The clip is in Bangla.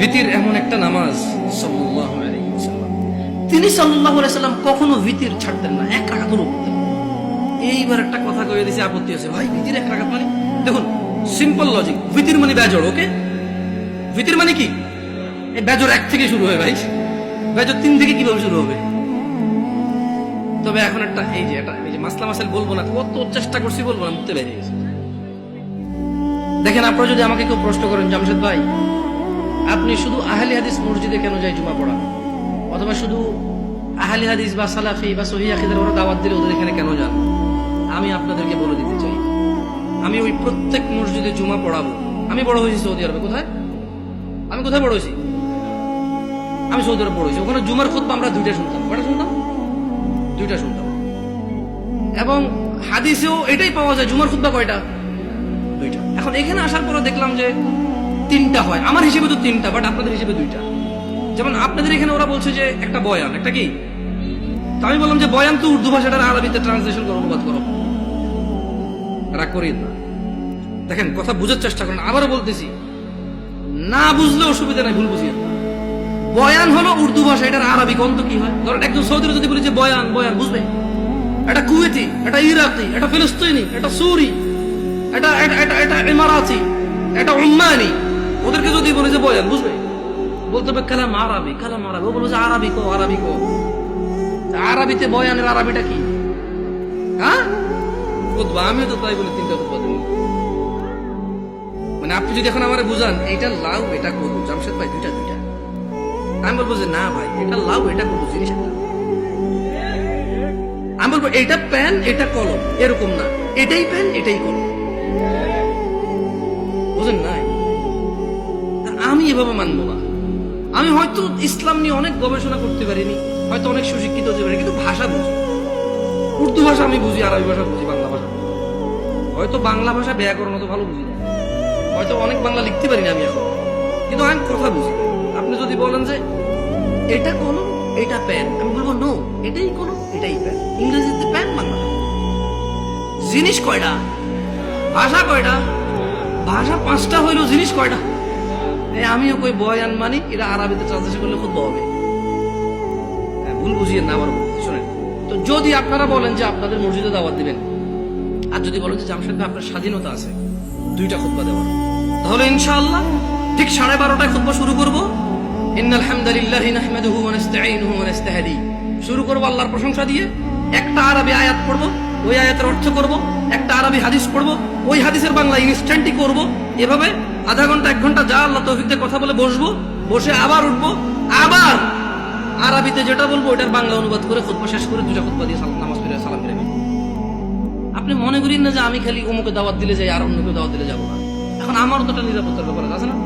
ভিতির এমন একটা নামাজ সাল্লাল্লাহু আলাইহি ওয়াসাল্লাম, তিনি সাল্লাল্লাহু আলাইহি ওয়াসাল্লাম কখনো ভিতির ছাড়তেন না, এক রাকাত পড়তেন। এইবার একটা কথা কয়ে দিয়েছে, আপত্তি আছে ভাই, ভিতির এক রাকাত মানে? দেখুন সিম্পল লজিক, ভিতির মানে বেজড়, ওকে? ভিতির মানে কি? এই বেজড় এক থেকে শুরু হয় ভাই, বেজড় 3 থেকে কিভাবে শুরু হবে? তবে এখন একটা এই যে মাসলা মাসাইল বলবো না, কত চেষ্টা করছি বলবো না, মুখতে বেরিয়ে গেছে। দেখেন, আপনারা যদি আমাকে কেউ প্রশ্ন করেন, জামশেদ ভাই আপনি শুধু আহলে হাদিস মসজিদে কেন যায় জুমা পড়া, অথবা শুধু আহলে হাদিস বা সালাফি বা সহিহ আকীদার ওরা দাওয়াত দিলে ওদের এখানে কেন যান, আমি আপনাদেরকে বলে দিতে চাই, আমি ওই প্রত্যেক মসজিদে জুমা পড়াবো। আমি বড় হয়েছি সৌদি আরবে। কোথায়? আমি কোথায় বড় হয়েছি? আমি সৌদি আরবে বড় হয়েছি। ওখানে জুমার খুতবা আমরা 2টা শুনতাম। কয়টা শুনতাম? 2টা শুনতাম। এবং হাদিসেও এটাই পাওয়া যায়, জুমার খুতবা কয়টা? 2টা। এখন এখানে আসার পরে দেখলাম যে 3টা হয়। আমার হিসেবে তো 3টা, বাট আপনাদের হিসেবে 2টা। যেমন আপনাদের এখানে ওরা বলছে যে একটা বয়ান, একটা কি? তো আমি বললাম যে বয়ান তো উর্দু ভাষাটার আরবিতে ট্রান্সলেশন করো, অনুবাদ করো। রাগ করিন না, দেখেন কথা বুঝার চেষ্টা করেন। আবারও বলতেছি, না বুঝলে অসুবিধা নাই, ভুল বুঝিয়ে। বয়ান হলো উর্দু ভাষা, এটার আরবি কন্ত কি হয়? ধরেন একজন সৌদির যদি বলি যে বয়ান, বয়ান বুঝবে? এটা কুয়েতি, এটা ইরাকি, এটা ফিলিস্তিনি, এটা সুরি, এটা ইমারাতি, এটা উম্মানি, ওদেরকে যদি বলি যে বয়ান, বুঝবে? বলতে হবে কালাম আরবি, কালাম আরবি। ও বলবে যে আরবি কো, আরবি কো। আরবিতে বয়ানের আরবিটা কি? হ্যাঁ, খুতবা। আমিও তো তাই বলি, 3টা খুতবা দেব। মানে আপনি যদি এখন আমারে বুঝান এটা লাউ এটা করবো, জামশেদ ভাই 2টা, আমি বলবো যে না ভাই এটা লাউ এটা করবো, জিনিস একটা। আমি বলবো এটা পেন এটা কলম, এরকম না, এটাই পেন এটাই কলম, বুঝেন? নাই, আমি এভাবে মানবো না। আমি হয়তো ইসলাম নিয়ে অনেক গবেষণা করতে পারিনি, হয়তো অনেক সুশিক্ষিত হতে পারি, কিন্তু ভাষা বুঝি। উর্দু ভাষা আমি বুঝি, আরবি ভাষা বুঝি, বাংলা ভাষা বুঝি। হয়তো বাংলা ভাষা ব্যাকরণ অত ভালো বুঝি না, হয়তো অনেক বাংলা লিখতে পারি না আমি এখন, কিন্তু আমি কথা বুঝি। আপনি যদি বলেন যে এটা কলম এটা পেন, আমি বলবো নো, এটাই কলম এটাই পেন। ইংরেজিতে পেন, বাংলা জিনিস কয়টা? ভাষা কয়টা? ভাষা 5টা হইলো, জিনিস কয়টা? আমিও কই বয়ান মানি, এটা আরবিতে ট্রান্সলেশন করলে খুব হবে। ভুল বুঝিয়ে না, আমার শোনেন। তো যদি আপনারা বলেন যে আপনাদের মসজিদে দাওয়াত দিবেন, আর যদি বলেন যে জামশেদ ভাই আপনার স্বাধীনতা আছে 2টা খুতবা দেওয়ার, তাহলে ইনশাআল্লাহ ঠিক 12:30টায় খুতবা শুরু করব। ইন্নাল হামদালিল্লাহি নাহমাদুহু ওয়া নাস্তাঈনুহু ওয়া নাস্তাহদি, শুরু করব আল্লাহর প্রশংসা দিয়ে। একটা আরবি আয়াত পড়ব, ওই আয়াতের অর্থ করব। একটা আরবি হাদিস পড়ব, ওই হাদিসের বাংলা ইনস্ট্যান্টই করব। এভাবে আধা ঘন্টা 1 ঘন্টা যা আল্লাহ তৌফিক দিয়ে কথা বলে বসবো, বসে আবার উঠবো, আবার আরবিতে যেটা বলবো ওটার বাংলা অনুবাদ করে খুতবা শেষ করে 2টা খুতবা দিয়ে নামাজ পড়ে সালাম ফিরে। আপনি মনে করেন না যে আমি খালি অমুকে দাওয়াত দিলে যাই আর অন্যকে দাওয়াত দিলে যাবো না। এখন আমারও তো একটা নিরাপত্তার ব্যাপার আছে না?